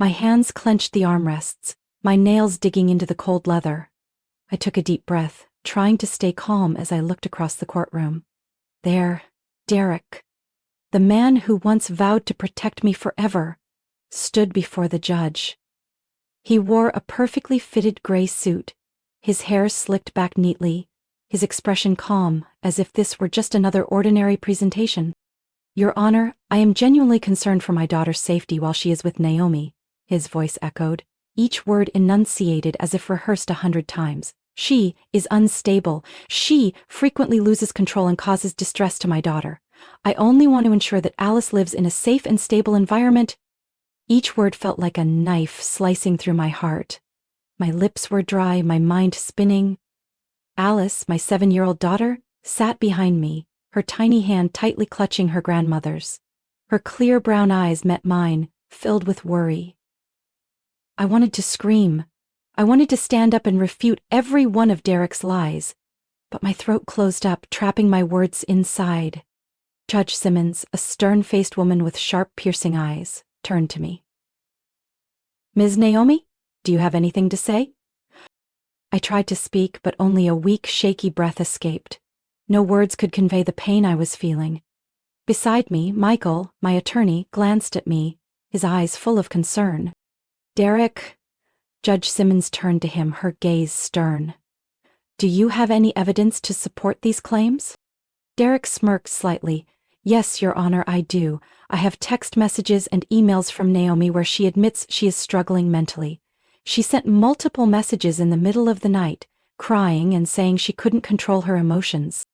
My hands clenched the armrests, my nails digging into the cold leather. I took a deep breath, trying to stay calm as I looked across the courtroom. There, Derek, the man who once vowed to protect me forever, stood before the judge. He wore a perfectly fitted gray suit, his hair slicked back neatly, his expression calm, as if this were just another ordinary presentation. "Your Honor, I am genuinely concerned for my daughter's safety while she is with Naomi," his voice echoed, each word enunciated as if rehearsed 100 times. "She is unstable. She frequently loses control and causes distress to my daughter. I only want to ensure that Alice lives in a safe and stable environment." Each word felt like a knife slicing through my heart. My lips were dry, my mind spinning. Alice, my 7-year-old daughter, sat behind me, her tiny hand tightly clutching her grandmother's. Her clear brown eyes met mine, filled with worry. I wanted to scream. I wanted to stand up and refute every one of Derek's lies, but my throat closed up, trapping my words inside. Judge Simmons, a stern-faced woman with sharp, piercing eyes, turned to me. "Ms. Naomi, do you have anything to say?" I tried to speak, but only a weak, shaky breath escaped. No words could convey the pain I was feeling. Beside me, Michael, my attorney, glanced at me, his eyes full of concern. "Derek," Judge Simmons turned to him, her gaze stern. "Do you have any evidence to support these claims?" Derek smirked slightly. "Yes, Your Honor, I do. I have text messages and emails from Naomi where she admits she is struggling mentally. She sent multiple messages in the middle of the night, crying and saying she couldn't control her emotions."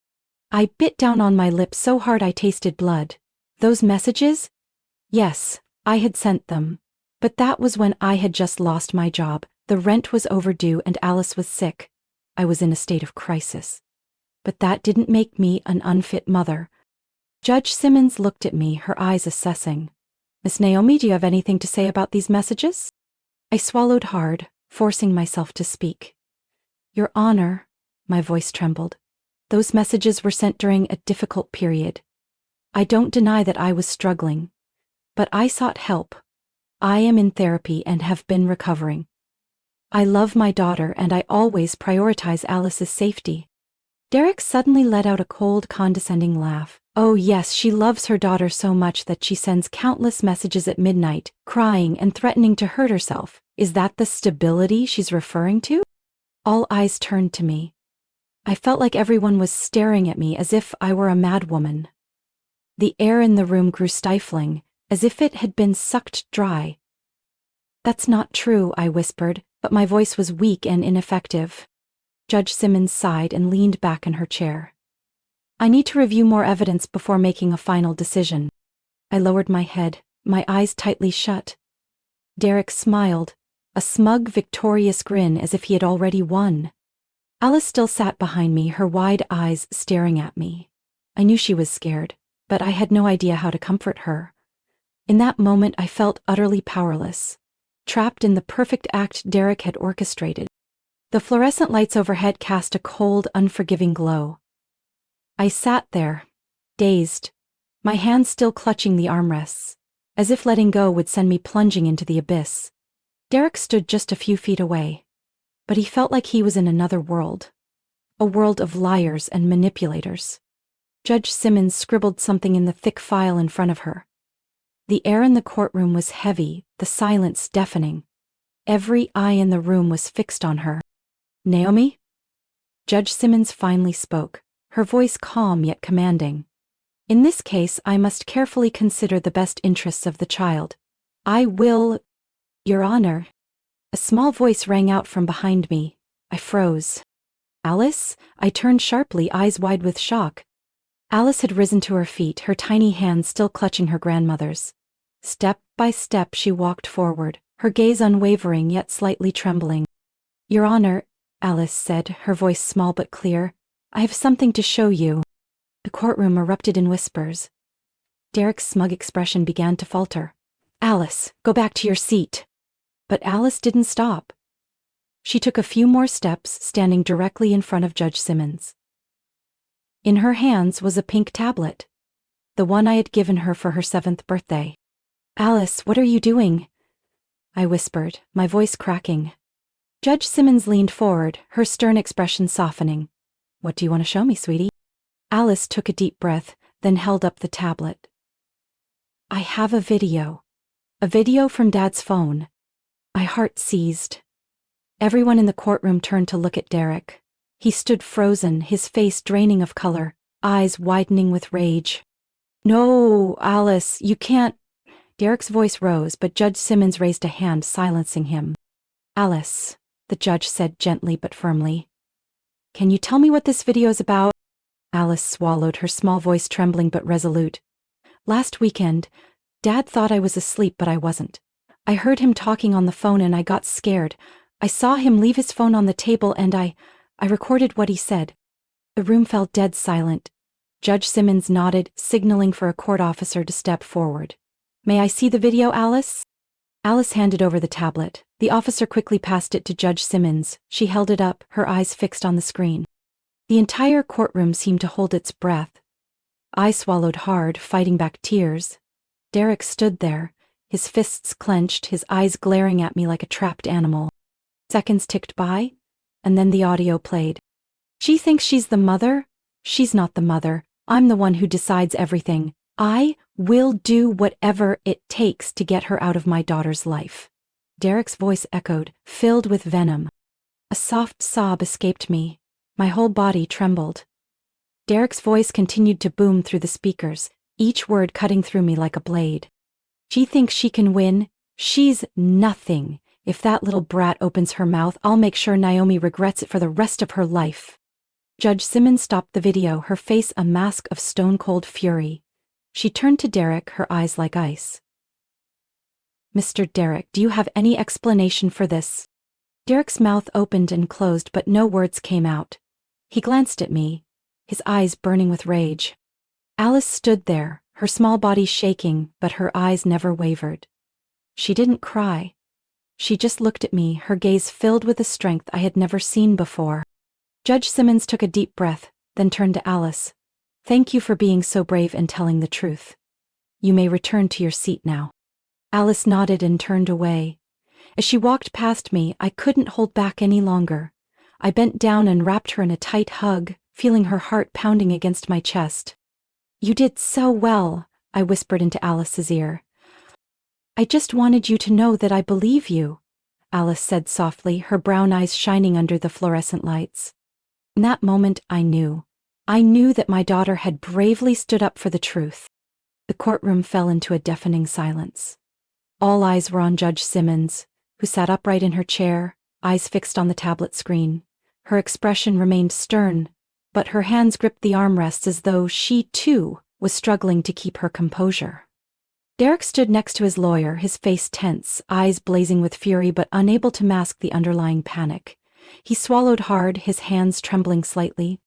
I bit down on my lip so hard I tasted blood. "Those messages?" Yes, I had sent them. But that was when I had just lost my job, the rent was overdue and Alice was sick. I was in a state of crisis. But that didn't make me an unfit mother. Judge Simmons looked at me, her eyes assessing. "Miss Naomi, do you have anything to say about these messages?" I swallowed hard, forcing myself to speak. "Your Honor," my voice trembled, "those messages were sent during a difficult period. I don't deny that I was struggling, but I sought help. I am in therapy and have been recovering. I love my daughter and I always prioritize Alice's safety." Derek suddenly let out a cold, condescending laugh. "Oh yes, she loves her daughter so much that she sends countless messages at midnight, crying and threatening to hurt herself. Is that the stability she's referring to?" All eyes turned to me. I felt like everyone was staring at me as if I were a madwoman. The air in the room grew stifling, as if it had been sucked dry. "That's not true," I whispered, but my voice was weak and ineffective. Judge Simmons sighed and leaned back in her chair. "I need to review more evidence before making a final decision." I lowered my head, my eyes tightly shut. Derek smiled, a smug, victorious grin as if he had already won. Alice still sat behind me, her wide eyes staring at me. I knew she was scared, but I had no idea how to comfort her. In that moment, I felt utterly powerless, trapped in the perfect act Derek had orchestrated. The fluorescent lights overhead cast a cold, unforgiving glow. I sat there, dazed, my hands still clutching the armrests, as if letting go would send me plunging into the abyss. Derek stood just a few feet away, but he felt like he was in another world, a world of liars and manipulators. Judge Simmons scribbled something in the thick file in front of her. The air in the courtroom was heavy, the silence deafening. Every eye in the room was fixed on her. "Naomi?" Judge Simmons finally spoke, her voice calm yet commanding. "In this case, I must carefully consider the best interests of the child. I will—" "Your Honor." A small voice rang out from behind me. I froze. "Alice?" I turned sharply, eyes wide with shock. Alice had risen to her feet, her tiny hands still clutching her grandmother's. Step by step she walked forward, her gaze unwavering yet slightly trembling. "Your Honor," Alice said, her voice small but clear, "I have something to show you." The courtroom erupted in whispers. Derek's smug expression began to falter. "Alice, go back to your seat." But Alice didn't stop. She took a few more steps, standing directly in front of Judge Simmons. In her hands was a pink tablet, the one I had given her for her 7th birthday. "Alice, what are you doing?" I whispered, my voice cracking. Judge Simmons leaned forward, her stern expression softening. What do you want to show me, sweetie? Alice took a deep breath, then held up the tablet. I have a video. A video from Dad's phone. My heart seized. Everyone in the courtroom turned to look at Derek. He stood frozen, his face draining of color, eyes widening with rage. No, Alice, you can't. Derek's voice rose, but Judge Simmons raised a hand, silencing him. Alice, the judge said gently but firmly. Can you tell me what this video is about? Alice swallowed, her small voice trembling but resolute. Last weekend, Dad thought I was asleep, but I wasn't. I heard him talking on the phone and I got scared. I saw him leave his phone on the table and I recorded what he said. The room fell dead silent. Judge Simmons nodded, signaling for a court officer to step forward. May I see the video, Alice? Alice handed over the tablet. The officer quickly passed it to Judge Simmons. She held it up, her eyes fixed on the screen. The entire courtroom seemed to hold its breath. I swallowed hard, fighting back tears. Derek stood there, his fists clenched, his eyes glaring at me like a trapped animal. Seconds ticked by, and then the audio played. She thinks she's the mother? She's not the mother. I'm the one who decides everything. I will do whatever it takes to get her out of my daughter's life. Derek's voice echoed, filled with venom. A soft sob escaped me. My whole body trembled. Derek's voice continued to boom through the speakers, each word cutting through me like a blade. She thinks she can win. She's nothing. If that little brat opens her mouth, I'll make sure Naomi regrets it for the rest of her life. Judge Simmons stopped the video, her face a mask of stone-cold fury. She turned to Derek, her eyes like ice. Mr. Derek, do you have any explanation for this? Derek's mouth opened and closed, but no words came out. He glanced at me, his eyes burning with rage. Alice stood there, her small body shaking, but her eyes never wavered. She didn't cry. She just looked at me, her gaze filled with a strength I had never seen before. Judge Simmons took a deep breath, then turned to Alice. Thank you for being so brave and telling the truth. You may return to your seat now. Alice nodded and turned away. As she walked past me, I couldn't hold back any longer. I bent down and wrapped her in a tight hug, feeling her heart pounding against my chest. You did so well, I whispered into Alice's ear. I just wanted you to know that I believe you, Alice said softly, her brown eyes shining under the fluorescent lights. In that moment, I knew that my daughter had bravely stood up for the truth. The courtroom fell into a deafening silence. All eyes were on Judge Simmons, who sat upright in her chair, eyes fixed on the tablet screen. Her expression remained stern, but her hands gripped the armrests as though she, too, was struggling to keep her composure. Derek stood next to his lawyer, his face tense, eyes blazing with fury but unable to mask the underlying panic. He swallowed hard, his hands trembling slightly.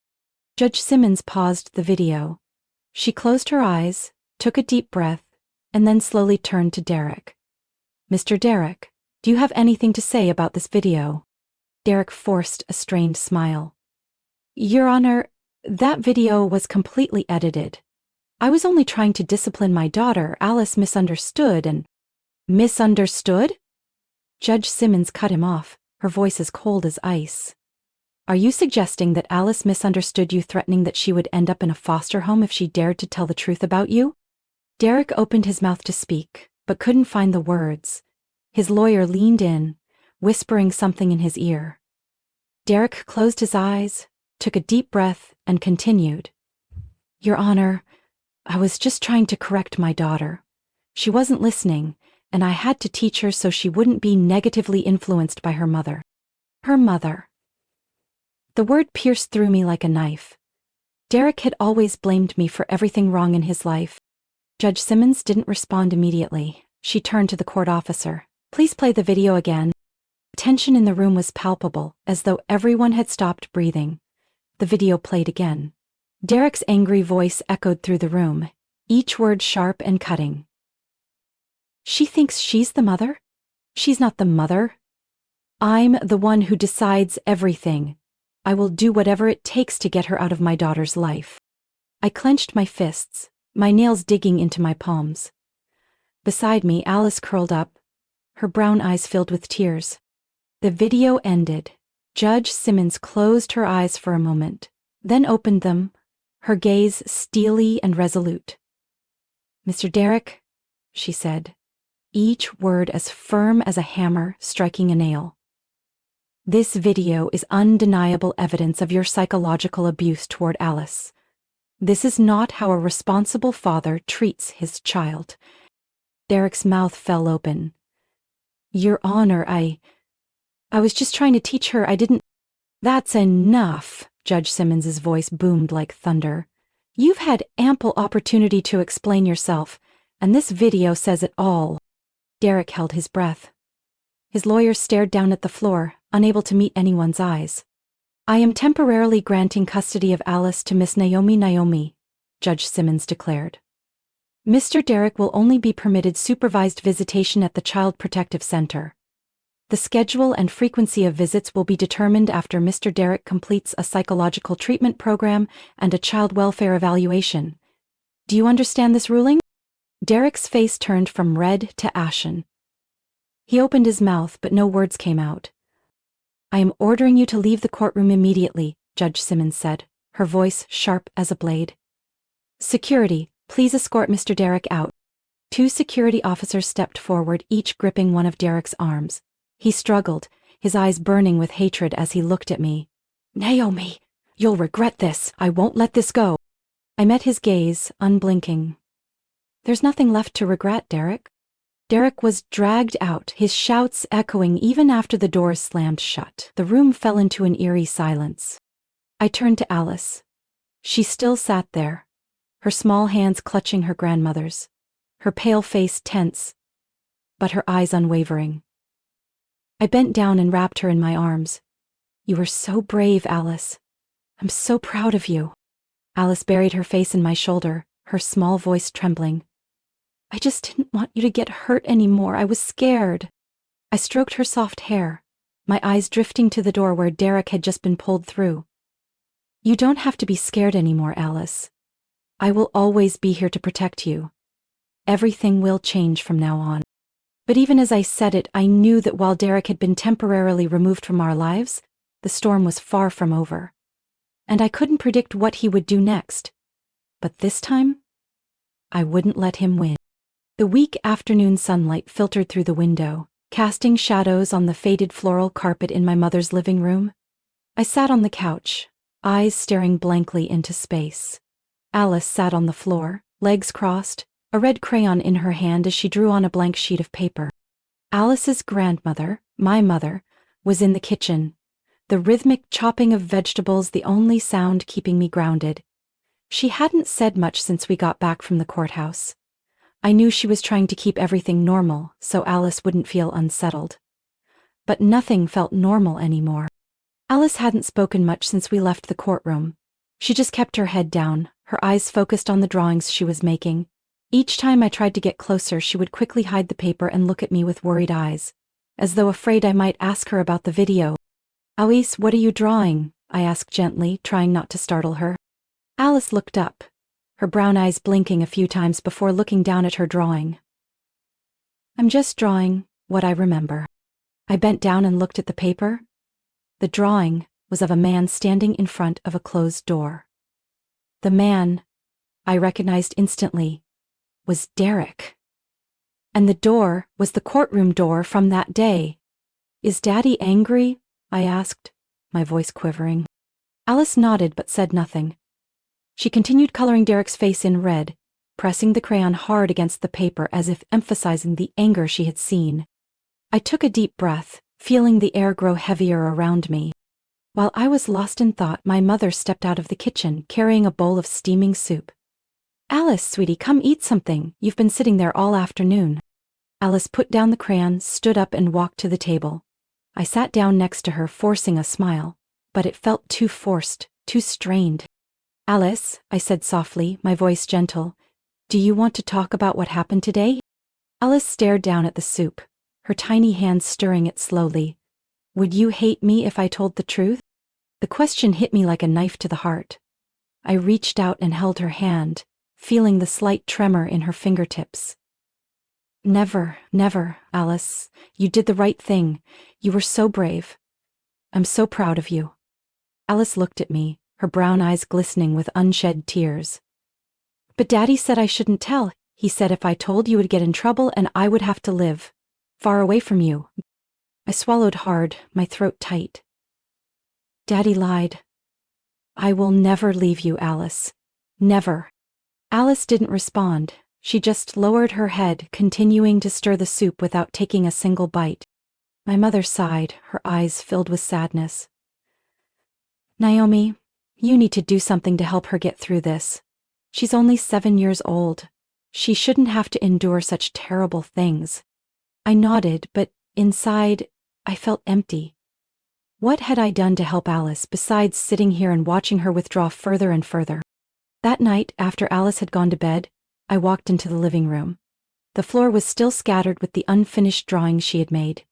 Judge Simmons paused the video. She closed her eyes, took a deep breath, and then slowly turned to Derek. Mr. Derek, do you have anything to say about this video? Derek forced a strained smile. Your Honor, that video was completely edited. I was only trying to discipline my daughter. Alice misunderstood and... Misunderstood? Judge Simmons cut him off, her voice as cold as ice. Are you suggesting that Alice misunderstood you, threatening that she would end up in a foster home if she dared to tell the truth about you? Derek opened his mouth to speak, but couldn't find the words. His lawyer leaned in, whispering something in his ear. Derek closed his eyes, took a deep breath, and continued. Your Honor, I was just trying to correct my daughter. She wasn't listening, and I had to teach her so she wouldn't be negatively influenced by her mother. Her mother. The word pierced through me like a knife. Derek had always blamed me for everything wrong in his life. Judge Simmons didn't respond immediately. She turned to the court officer. Please play the video again. Tension in the room was palpable, as though everyone had stopped breathing. The video played again. Derek's angry voice echoed through the room, each word sharp and cutting. She thinks she's the mother? She's not the mother. I'm the one who decides everything. I will do whatever it takes to get her out of my daughter's life. I clenched my fists, my nails digging into my palms. Beside me, Alice curled up, her brown eyes filled with tears. The video ended. Judge Simmons closed her eyes for a moment, then opened them, her gaze steely and resolute. "Mr. Derek," she said, each word as firm as a hammer striking a nail. "This video is undeniable evidence of your psychological abuse toward Alice. This is not how a responsible father treats his child." Derek's mouth fell open. "Your Honor, I was just trying to teach her. I didn't—" "That's enough," Judge Simmons's voice boomed like thunder. "You've had ample opportunity to explain yourself, and this video says it all." Derek held his breath. His lawyer stared down at the floor, unable to meet anyone's eyes. "I am temporarily granting custody of Alice to Miss Naomi, Judge Simmons declared. Mr. Derek will only be permitted supervised visitation at the Child Protective Center. The schedule and frequency of visits will be determined after Mr. Derek completes a psychological treatment program and a child welfare evaluation. Do you understand this ruling?" Derek's face turned from red to ashen. He opened his mouth, but no words came out. "I am ordering you to leave the courtroom immediately," Judge Simmons said, her voice sharp as a blade. "Security, please escort Mr. Derek out." 2 security officers stepped forward, each gripping one of Derek's arms. He struggled, his eyes burning with hatred as he looked at me. "Naomi, you'll regret this. I won't let this go." I met his gaze, unblinking. "There's nothing left to regret, Derek." Derek was dragged out, his shouts echoing even after the doors slammed shut. The room fell into an eerie silence. I turned to Alice. She still sat there, her small hands clutching her grandmother's, her pale face tense, but her eyes unwavering. I bent down and wrapped her in my arms. "You were so brave, Alice. I'm so proud of you." Alice buried her face in my shoulder, her small voice trembling. "I just didn't want you to get hurt anymore. I was scared." I stroked her soft hair, my eyes drifting to the door where Derek had just been pulled through. "You don't have to be scared anymore, Alice. I will always be here to protect you. Everything will change from now on." But even as I said it, I knew that while Derek had been temporarily removed from our lives, the storm was far from over. And I couldn't predict what he would do next. But this time, I wouldn't let him win. The weak afternoon sunlight filtered through the window, casting shadows on the faded floral carpet in my mother's living room. I sat on the couch, eyes staring blankly into space. Alice sat on the floor, legs crossed, a red crayon in her hand as she drew on a blank sheet of paper. Alice's grandmother, my mother, was in the kitchen, the rhythmic chopping of vegetables the only sound keeping me grounded. She hadn't said much since we got back from the courthouse. I knew she was trying to keep everything normal so Alice wouldn't feel unsettled. But nothing felt normal anymore. Alice hadn't spoken much since we left the courtroom. She just kept her head down, her eyes focused on the drawings she was making. Each time I tried to get closer, she would quickly hide the paper and look at me with worried eyes, as though afraid I might ask her about the video. "Alice, what are you drawing?" I asked gently, trying not to startle her. Alice looked up, her brown eyes blinking a few times before looking down at her drawing. "I'm just drawing what I remember." I bent down and looked at the paper. The drawing was of a man standing in front of a closed door. The man, I recognized instantly, was Derek. And the door was the courtroom door from that day. "Is Daddy angry?" I asked, my voice quivering. Alice nodded but said nothing. She continued coloring Derek's face in red, pressing the crayon hard against the paper as if emphasizing the anger she had seen. I took a deep breath, feeling the air grow heavier around me. While I was lost in thought, my mother stepped out of the kitchen, carrying a bowl of steaming soup. "Alice, sweetie, come eat something. You've been sitting there all afternoon." Alice put down the crayon, stood up and walked to the table. I sat down next to her, forcing a smile, but it felt too forced, too strained. "Alice," I said softly, my voice gentle, "do you want to talk about what happened today?" Alice stared down at the soup, her tiny hands stirring it slowly. "Would you hate me if I told the truth?" The question hit me like a knife to the heart. I reached out and held her hand, feeling the slight tremor in her fingertips. Never, never, Alice. You did the right thing. You were so brave. I'm so proud of you. Alice looked at me, her brown eyes glistening with unshed tears. But Daddy said I shouldn't tell. He said if I told you would get in trouble and I would have to live far away from you. I swallowed hard, my throat tight. Daddy lied. I will never leave you, Alice. Never. Alice didn't respond. She just lowered her head, continuing to stir the soup without taking a single bite. My mother sighed, her eyes filled with sadness. Naomi, you need to do something to help her get through this. She's only 7 years old. She shouldn't have to endure such terrible things. I nodded, but inside, I felt empty. What had I done to help Alice besides sitting here and watching her withdraw further and further? That night, after Alice had gone to bed, I walked into the living room. The floor was still scattered with the unfinished drawings she had made.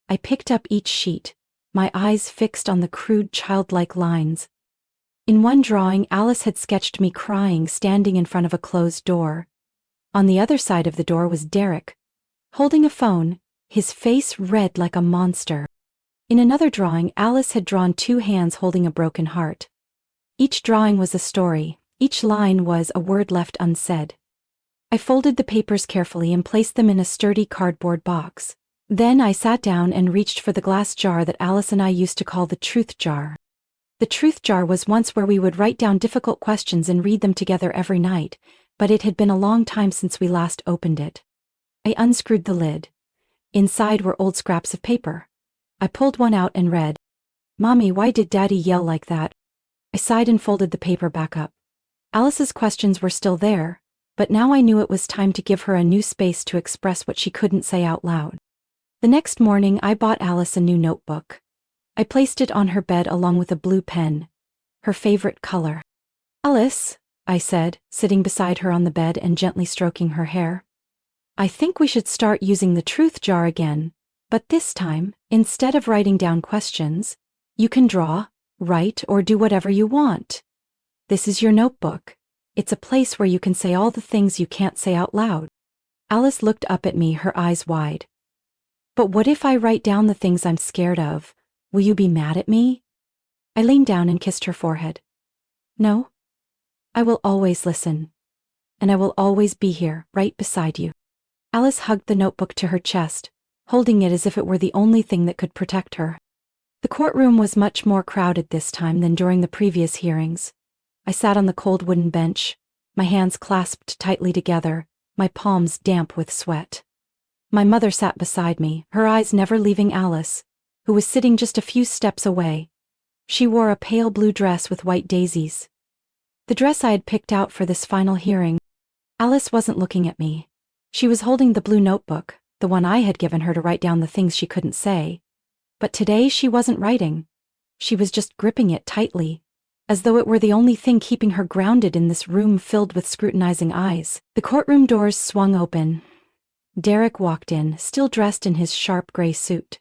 I picked up each sheet, my eyes fixed on the crude childlike lines. In one drawing, Alice had sketched me crying, standing in front of a closed door. On the other side of the door was Derek, holding a phone, his face red like a monster. In another drawing, Alice had drawn 2 hands holding a broken heart. Each drawing was a story, each line was a word left unsaid. I folded the papers carefully and placed them in a sturdy cardboard box. Then I sat down and reached for the glass jar that Alice and I used to call the truth jar. The truth jar was once where we would write down difficult questions and read them together every night, but it had been a long time since we last opened it. I unscrewed the lid. Inside were old scraps of paper. I pulled one out and read, "Mommy, why did Daddy yell like that?" I sighed and folded the paper back up. Alice's questions were still there, but now I knew it was time to give her a new space to express what she couldn't say out loud. The next morning, I bought Alice a new notebook. I placed it on her bed along with a blue pen, her favorite color. "Alice," I said, sitting beside her on the bed and gently stroking her hair, "I think we should start using the truth jar again, but this time, instead of writing down questions, you can draw, write, or do whatever you want. This is your notebook. It's a place where you can say all the things you can't say out loud." Alice looked up at me, her eyes wide. "But what if I write down the things I'm scared of? Will you be mad at me?" I leaned down and kissed her forehead. "No. I will always listen. And I will always be here, right beside you." Alice hugged the notebook to her chest, holding it as if it were the only thing that could protect her. The courtroom was much more crowded this time than during the previous hearings. I sat on the cold wooden bench, my hands clasped tightly together, my palms damp with sweat. My mother sat beside me, her eyes never leaving Alice, who was sitting just a few steps away. She wore a pale blue dress with white daisies. The dress I had picked out for this final hearing. Alice wasn't looking at me. She was holding the blue notebook, the one I had given her to write down the things she couldn't say. But today she wasn't writing. She was just gripping it tightly, as though it were the only thing keeping her grounded in this room filled with scrutinizing eyes. The courtroom doors swung open. Derek walked in, still dressed in his sharp gray suit.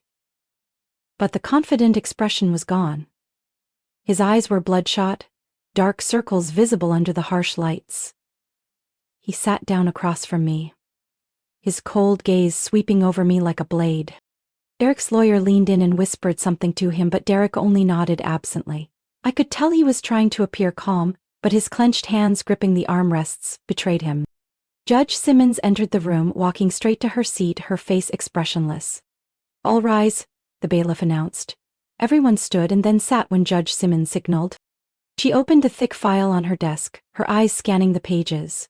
But the confident expression was gone. His eyes were bloodshot, dark circles visible under the harsh lights. He sat down across from me, his cold gaze sweeping over me like a blade. Derek's lawyer leaned in and whispered something to him, but Derek only nodded absently. I could tell he was trying to appear calm, but his clenched hands gripping the armrests betrayed him. Judge Simmons entered the room, walking straight to her seat, her face expressionless. "All rise," the bailiff announced. Everyone stood and then sat when Judge Simmons signaled. She opened a thick file on her desk, her eyes scanning the pages.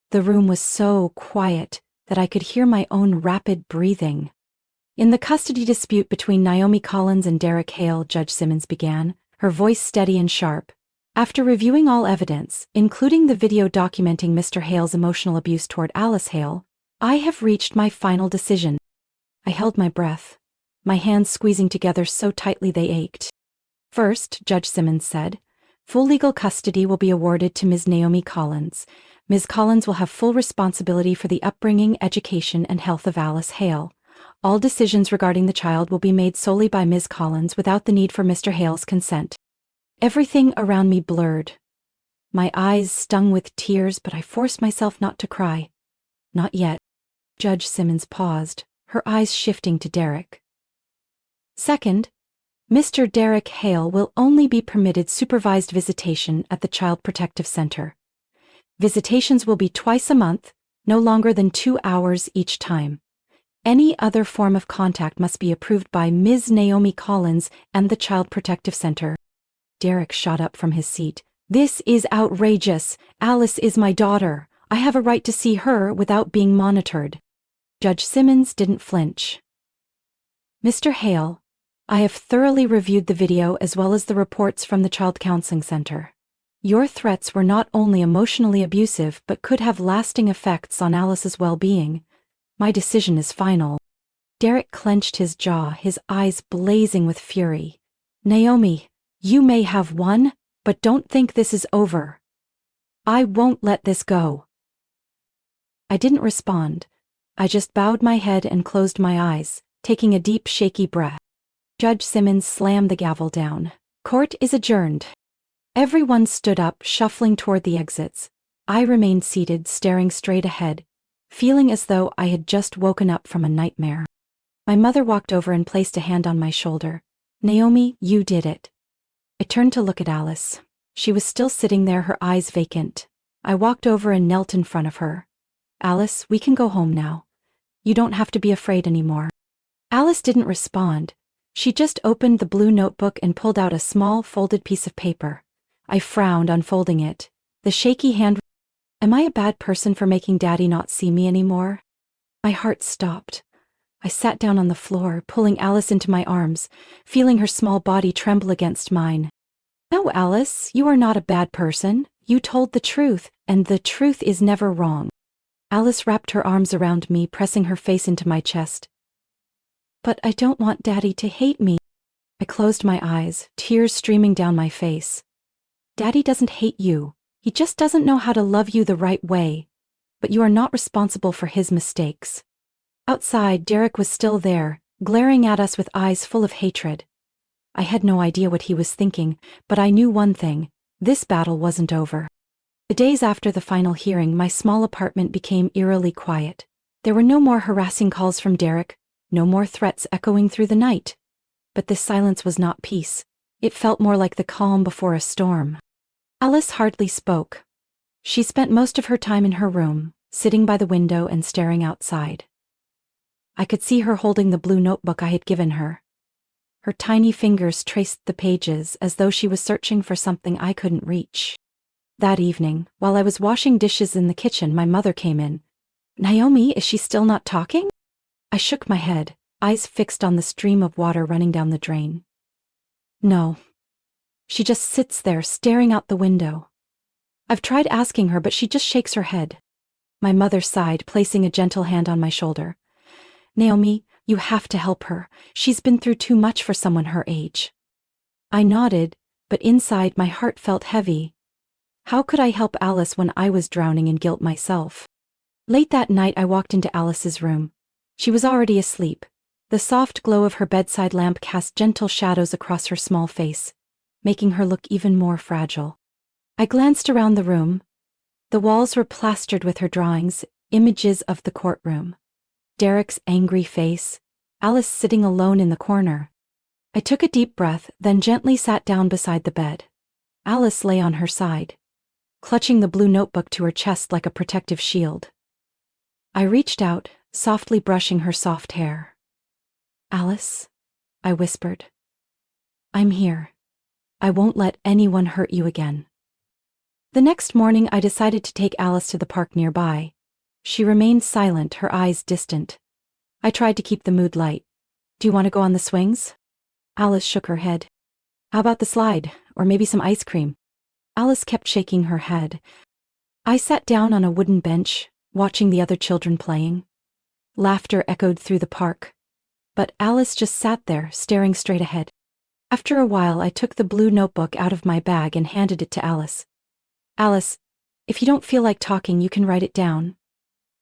The room was so quiet that I could hear my own rapid breathing. "In the custody dispute between Naomi Collins and Derek Hale," Judge Simmons began, her voice steady and sharp. "After reviewing all evidence, including the video documenting Mr. Hale's emotional abuse toward Alice Hale, I have reached my final decision." I held my breath, my hands squeezing together so tightly they ached. "First," Judge Simmons said, "full legal custody will be awarded to Ms. Naomi Collins. Ms. Collins will have full responsibility for the upbringing, education, and health of Alice Hale. All decisions regarding the child will be made solely by Ms. Collins without the need for Mr. Hale's consent." Everything around me blurred. My eyes stung with tears, but I forced myself not to cry. Not yet. Judge Simmons paused, her eyes shifting to Derek. Second, Mr. Derek Hale will only be permitted supervised visitation at the Child Protective Center. Visitations will be twice a month, no longer than 2 hours each time. Any other form of contact must be approved by Ms. Naomi Collins and the Child Protective Center. Derek shot up from his seat. This is outrageous. Alice is my daughter. I have a right to see her without being monitored. Judge Simmons didn't flinch. Mr. Hale, I have thoroughly reviewed the video as well as the reports from the Child Counseling Center. Your threats were not only emotionally abusive but could have lasting effects on Alice's well-being. My decision is final. Derek clenched his jaw, his eyes blazing with fury. Naomi, you may have won, but don't think this is over. I won't let this go. I didn't respond. I just bowed my head and closed my eyes, taking a deep, shaky breath. Judge Simmons slammed the gavel down. Court is adjourned. Everyone stood up, shuffling toward the exits. I remained seated, staring straight ahead, feeling as though I had just woken up from a nightmare. My mother walked over and placed a hand on my shoulder. Naomi, you did it. I turned to look at Alice. She was still sitting there, her eyes vacant. I walked over and knelt in front of her. Alice, we can go home now. You don't have to be afraid anymore. Alice didn't respond. She just opened the blue notebook and pulled out a small, folded piece of paper. I frowned, unfolding it. The shaky hand. Am I a bad person for making Daddy not see me anymore? My heart stopped. I sat down on the floor, pulling Alice into my arms, feeling her small body tremble against mine. No, Alice, you are not a bad person. You told the truth, and the truth is never wrong. Alice wrapped her arms around me, pressing her face into my chest. But I don't want Daddy to hate me. I closed my eyes, tears streaming down my face. Daddy doesn't hate you. He just doesn't know how to love you the right way. But you are not responsible for his mistakes. Outside, Derek was still there, glaring at us with eyes full of hatred. I had no idea what he was thinking, but I knew one thing: this battle wasn't over. The days after the final hearing, my small apartment became eerily quiet. There were no more harassing calls from Derek, no more threats echoing through the night. But this silence was not peace. It felt more like the calm before a storm. Alice hardly spoke. She spent most of her time in her room, sitting by the window and staring outside. I could see her holding the blue notebook I had given her. Her tiny fingers traced the pages as though she was searching for something I couldn't reach. That evening, while I was washing dishes in the kitchen, my mother came in. Naomi, is she still not talking? I shook my head, eyes fixed on the stream of water running down the drain. No. She just sits there, staring out the window. I've tried asking her, but she just shakes her head. My mother sighed, placing a gentle hand on my shoulder. Naomi, you have to help her. She's been through too much for someone her age. I nodded, but inside my heart felt heavy. How could I help Alice when I was drowning in guilt myself? Late that night, I walked into Alice's room. She was already asleep. The soft glow of her bedside lamp cast gentle shadows across her small face, making her look even more fragile. I glanced around the room. The walls were plastered with her drawings, images of the courtroom. Derek's angry face, Alice sitting alone in the corner. I took a deep breath, then gently sat down beside the bed. Alice lay on her side, clutching the blue notebook to her chest like a protective shield. I reached out, softly brushing her soft hair. Alice, I whispered. I'm here. I won't let anyone hurt you again. The next morning, I decided to take Alice to the park nearby. She remained silent, her eyes distant. I tried to keep the mood light. Do you want to go on the swings? Alice shook her head. How about the slide, or maybe some ice cream? Alice kept shaking her head. I sat down on a wooden bench, watching the other children playing. Laughter echoed through the park. But Alice just sat there, staring straight ahead. After a while, I took the blue notebook out of my bag and handed it to Alice. Alice, if you don't feel like talking, you can write it down.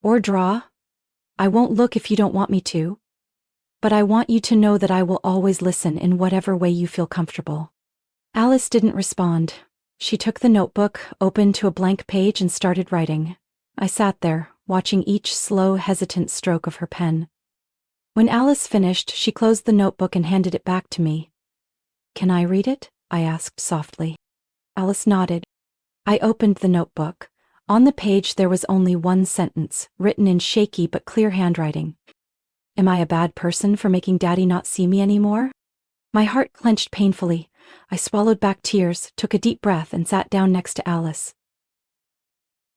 Or draw. I won't look if you don't want me to. But I want you to know that I will always listen in whatever way you feel comfortable. Alice didn't respond. She took the notebook, opened to a blank page, and started writing. I sat there, watching each slow, hesitant stroke of her pen. When Alice finished, she closed the notebook and handed it back to me. "Can I read it?" I asked softly. Alice nodded. I opened the notebook. On the page there was only one sentence, written in shaky but clear handwriting. "Am I a bad person for making Daddy not see me anymore?" My heart clenched painfully. I swallowed back tears, took a deep breath, and sat down next to Alice.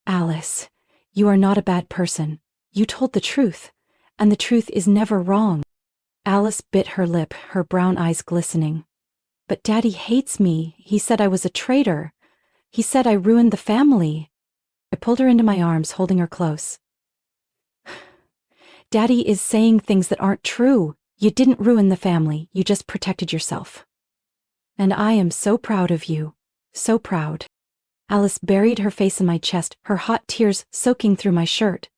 "Alice, you are not a bad person. You told the truth, and the truth is never wrong." Alice bit her lip, her brown eyes glistening. "But Daddy hates me. He said I was a traitor. He said I ruined the family." I pulled her into my arms, holding her close. "Daddy is saying things that aren't true. You didn't ruin the family. You just protected yourself. And I am so proud of you. So proud." Alice buried her face in my chest, her hot tears soaking through my shirt.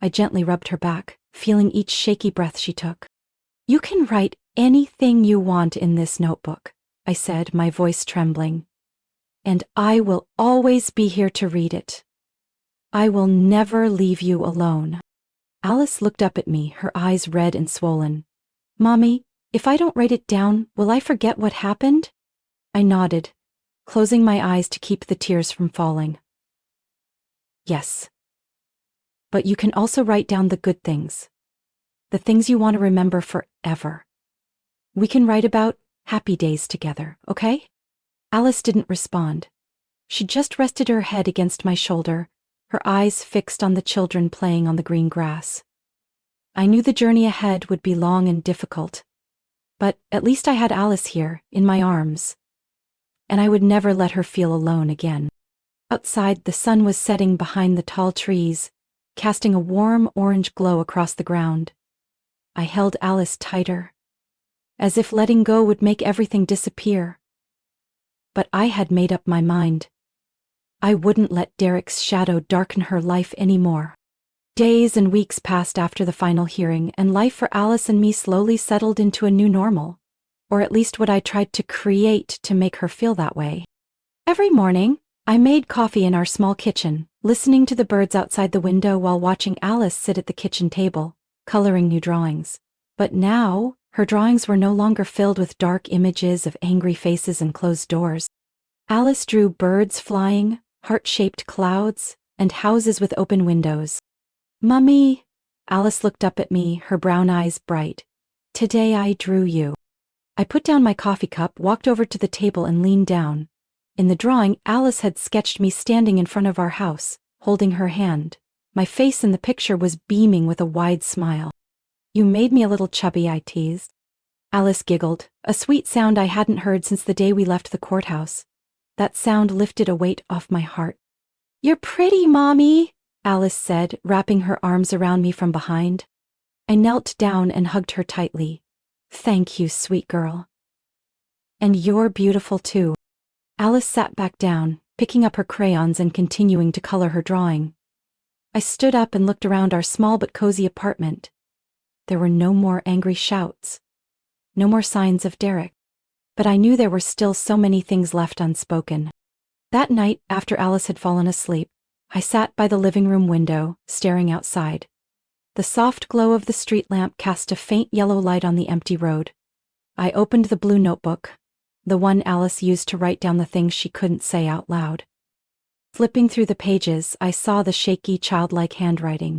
I gently rubbed her back, feeling each shaky breath she took. "You can write anything you want in this notebook," I said, my voice trembling. "And I will always be here to read it. I will never leave you alone." Alice looked up at me, her eyes red and swollen. "Mommy, if I don't write it down, will I forget what happened?" I nodded, closing my eyes to keep the tears from falling. "Yes. But you can also write down the good things. The things you want to remember forever. We can write about happy days together, okay?" Alice didn't respond. She just rested her head against my shoulder, her eyes fixed on the children playing on the green grass. I knew the journey ahead would be long and difficult, but at least I had Alice here, in my arms, and I would never let her feel alone again. Outside, the sun was setting behind the tall trees, casting a warm orange glow across the ground. I held Alice tighter, as if letting go would make everything disappear. But I had made up my mind. I wouldn't let Derek's shadow darken her life anymore. Days and weeks passed after the final hearing, and life for Alice and me slowly settled into a new normal, or at least what I tried to create to make her feel that way. Every morning, I made coffee in our small kitchen, listening to the birds outside the window while watching Alice sit at the kitchen table, coloring new drawings. But now, her drawings were no longer filled with dark images of angry faces and closed doors. Alice drew birds flying, heart-shaped clouds, and houses with open windows. "Mummy," Alice looked up at me, her brown eyes bright. "Today I drew you." I put down my coffee cup, walked over to the table and leaned down. In the drawing, Alice had sketched me standing in front of our house, holding her hand. My face in the picture was beaming with a wide smile. "You made me a little chubby," I teased. Alice giggled, a sweet sound I hadn't heard since the day we left the courthouse. That sound lifted a weight off my heart. "You're pretty, Mommy," Alice said, wrapping her arms around me from behind. I knelt down and hugged her tightly. "Thank you, sweet girl. And you're beautiful too." Alice sat back down, picking up her crayons and continuing to color her drawing. I stood up and looked around our small but cozy apartment. There were no more angry shouts, no more signs of Derek, but I knew there were still so many things left unspoken. That night, after Alice had fallen asleep, I sat by the living room window, staring outside. The soft glow of the street lamp cast a faint yellow light on the empty road. I opened the blue notebook, the one Alice used to write down the things she couldn't say out loud. Flipping through the pages, I saw the shaky, childlike handwriting.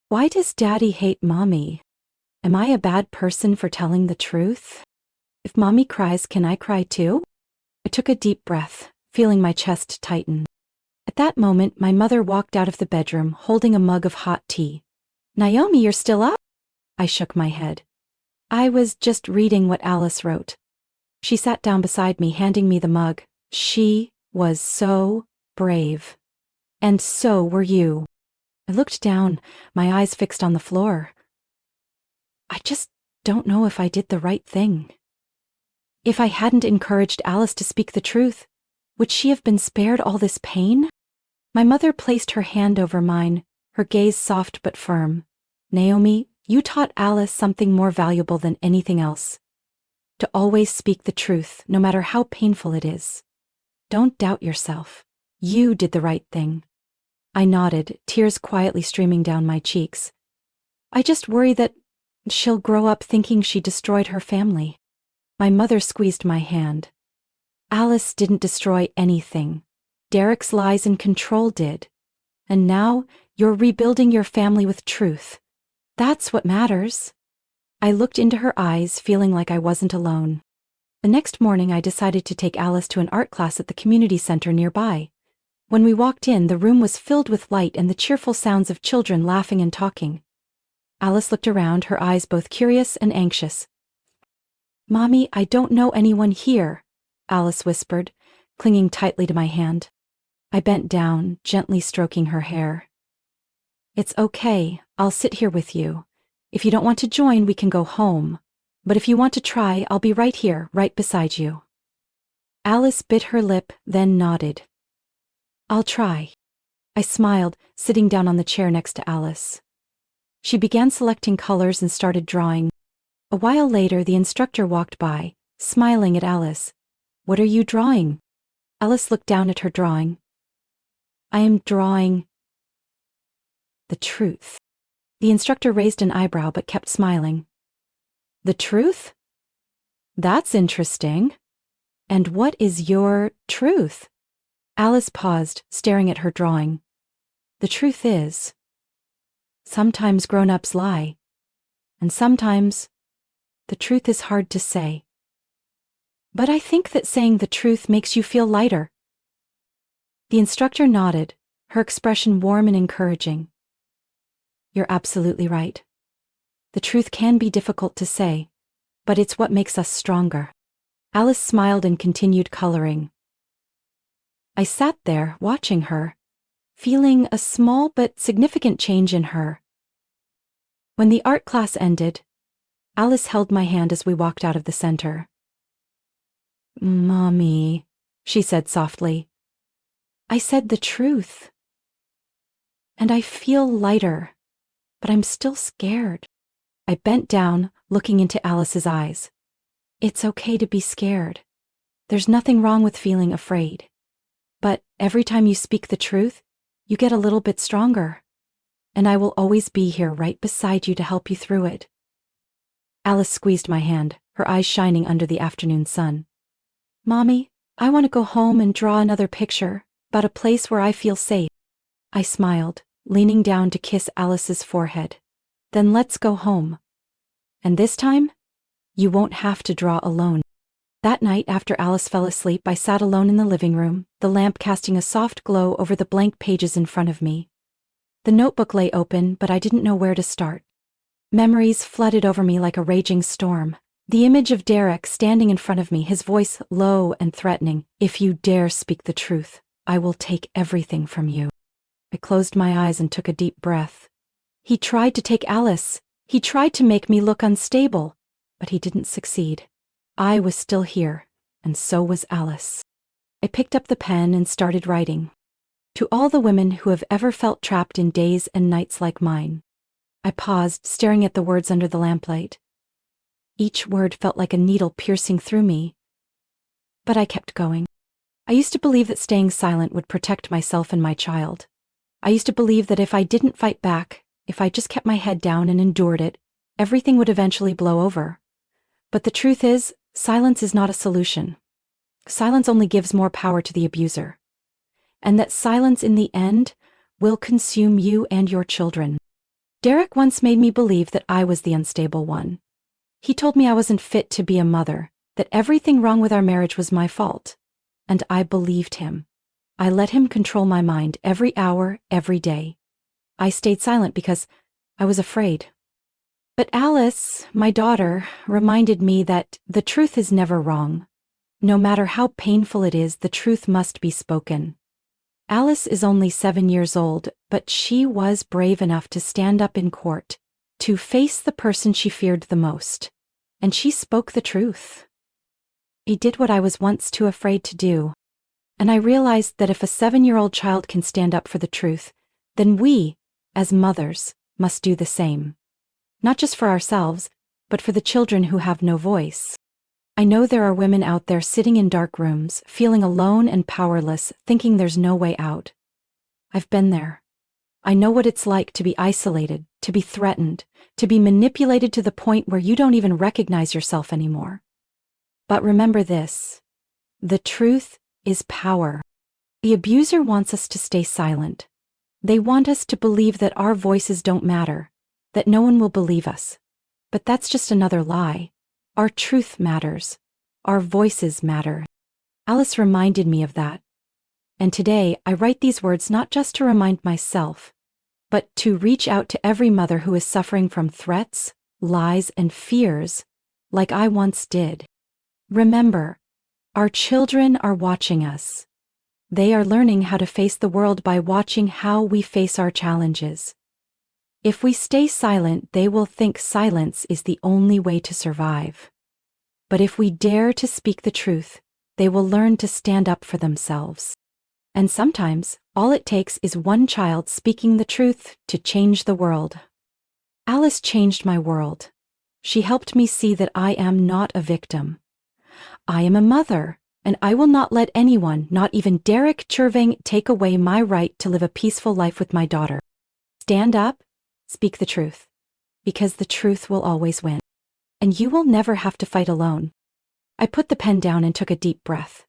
"Why does Daddy hate Mommy? Am I a bad person for telling the truth? If Mommy cries, can I cry too?" I took a deep breath, feeling my chest tighten. At that moment, my mother walked out of the bedroom, holding a mug of hot tea. "Naomi, you're still up?" I shook my head. "I was just reading what Alice wrote." She sat down beside me, handing me the mug. "She was so brave. And so were you." I looked down, my eyes fixed on the floor. I just don't know if I did the right thing. If I hadn't encouraged Alice to speak the truth, would she have been spared all this pain? My mother placed her hand over mine, her gaze soft but firm. "Naomi, you taught Alice something more valuable than anything else. To always speak the truth, no matter how painful it is. Don't doubt yourself. You did the right thing." I nodded, tears quietly streaming down my cheeks. I just worry that she'll grow up thinking she destroyed her family. My mother squeezed my hand. Alice didn't destroy anything. Derek's lies and control did. And now you're rebuilding your family with truth. That's what matters. I looked into her eyes, feeling like I wasn't alone. The next morning, I decided to take Alice to an art class at the community center nearby. When we walked in, the room was filled with light and the cheerful sounds of children laughing and talking. Alice looked around, her eyes both curious and anxious. "Mommy, I don't know anyone here," Alice whispered, clinging tightly to my hand. I bent down, gently stroking her hair. "It's okay, I'll sit here with you. If you don't want to join, we can go home. But if you want to try, I'll be right here, right beside you." Alice bit her lip, then nodded. "I'll try." I smiled, sitting down on the chair next to Alice. She began selecting colors and started drawing. A while later, the instructor walked by, smiling at Alice. "What are you drawing?" Alice looked down at her drawing. "I am drawing the truth." The instructor raised an eyebrow but kept smiling. "The truth? That's interesting. And what is your truth?" Alice paused, staring at her drawing. "The truth is, sometimes grown-ups lie, and sometimes the truth is hard to say. But I think that saying the truth makes you feel lighter." The instructor nodded, her expression warm and encouraging. "You're absolutely right. The truth can be difficult to say, but it's what makes us stronger." Alice smiled and continued coloring. I sat there, watching her, feeling a small but significant change in her. When the art class ended, Alice held my hand as we walked out of the center. "Mommy," she said softly, "I said the truth. And I feel lighter, but I'm still scared." I bent down, looking into Alice's eyes. "It's okay to be scared. There's nothing wrong with feeling afraid. But every time you speak the truth, you get a little bit stronger. And I will always be here right beside you to help you through it." Alice squeezed my hand, her eyes shining under the afternoon sun. "Mommy, I want to go home and draw another picture, about a place where I feel safe." I smiled, leaning down to kiss Alice's forehead. "Then let's go home. And this time, you won't have to draw alone." That night, after Alice fell asleep, I sat alone in the living room, the lamp casting a soft glow over the blank pages in front of me. The notebook lay open, but I didn't know where to start. Memories flooded over me like a raging storm. The image of Derek standing in front of me, his voice low and threatening. "If you dare speak the truth, I will take everything from you." I closed my eyes and took a deep breath. He tried to take Alice. He tried to make me look unstable, but he didn't succeed. I was still here, and so was Alice. I picked up the pen and started writing. "To all the women who have ever felt trapped in days and nights like mine." I paused, staring at the words under the lamplight. Each word felt like a needle piercing through me. But I kept going. I used to believe that staying silent would protect myself and my child. I used to believe that if I didn't fight back, if I just kept my head down and endured it, everything would eventually blow over. But the truth is, silence is not a solution. Silence only gives more power to the abuser. And that silence in the end will consume you and your children. Derek once made me believe that I was the unstable one. He told me I wasn't fit to be a mother, that everything wrong with our marriage was my fault. And I believed him. I let him control my mind every hour, every day. I stayed silent because I was afraid. But Alice, my daughter, reminded me that the truth is never wrong. No matter how painful it is, the truth must be spoken. Alice is only 7 years old, but she was brave enough to stand up in court, to face the person she feared the most. And she spoke the truth. I did what I was once too afraid to do. And I realized that if a 7-year-old child can stand up for the truth, then we, as mothers, must do the same. Not just for ourselves, but for the children who have no voice. I know there are women out there sitting in dark rooms, feeling alone and powerless, thinking there's no way out. I've been there. I know what it's like to be isolated, to be threatened, to be manipulated to the point where you don't even recognize yourself anymore. But remember this: the truth is power. The abuser wants us to stay silent. They want us to believe that our voices don't matter, that no one will believe us. But that's just another lie. Our truth matters. Our voices matter. Alice reminded me of that. And today I write these words not just to remind myself, but to reach out to every mother who is suffering from threats, lies, and fears, like I once did. Remember, our children are watching us. They are learning how to face the world by watching how we face our challenges. If we stay silent, they will think silence is the only way to survive. But if we dare to speak the truth, they will learn to stand up for themselves. And sometimes, all it takes is one child speaking the truth to change the world. Alice changed my world. She helped me see that I am not a victim. I am a mother, and I will not let anyone, not even Derek Churvang, take away my right to live a peaceful life with my daughter. Stand up, speak the truth, because the truth will always win. And you will never have to fight alone. I put the pen down and took a deep breath.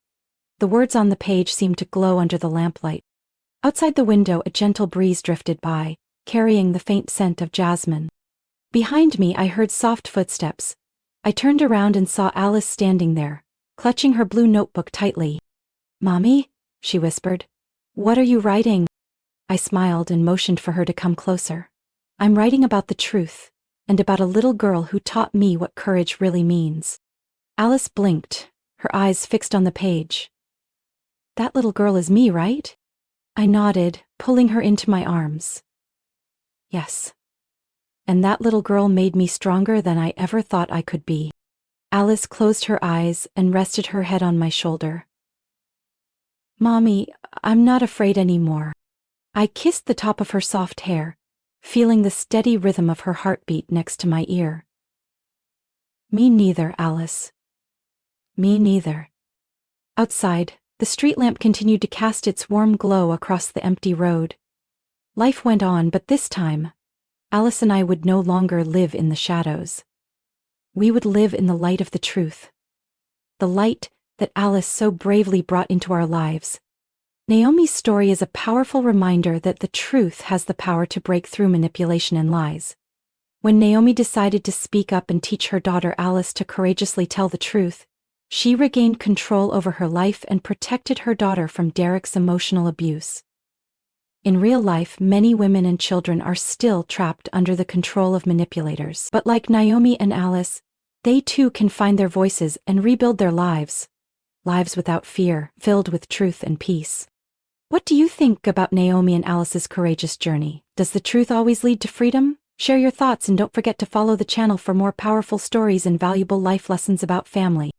The words on the page seemed to glow under the lamplight. Outside the window, a gentle breeze drifted by, carrying the faint scent of jasmine. Behind me, I heard soft footsteps. I turned around and saw Alice standing there, clutching her blue notebook tightly. "Mommy," she whispered. "What are you writing?" I smiled and motioned for her to come closer. "I'm writing about the truth, and about a little girl who taught me what courage really means." Alice blinked, her eyes fixed on the page. "That little girl is me, right?" I nodded, pulling her into my arms. "Yes. And that little girl made me stronger than I ever thought I could be." Alice closed her eyes and rested her head on my shoulder. "Mommy, I'm not afraid anymore." I kissed the top of her soft hair, feeling the steady rhythm of her heartbeat next to my ear. "Me neither, Alice. Me neither." Outside, the street lamp continued to cast its warm glow across the empty road. Life went on, but this time, Alice and I would no longer live in the shadows. We would live in the light of the truth. The light that Alice so bravely brought into our lives. Naomi's story is a powerful reminder that the truth has the power to break through manipulation and lies. When Naomi decided to speak up and teach her daughter Alice to courageously tell the truth, she regained control over her life and protected her daughter from Derek's emotional abuse. In real life, many women and children are still trapped under the control of manipulators. But like Naomi and Alice, they too can find their voices and rebuild their lives. Lives without fear, filled with truth and peace. What do you think about Naomi and Alice's courageous journey? Does the truth always lead to freedom? Share your thoughts and don't forget to follow the channel for more powerful stories and valuable life lessons about family.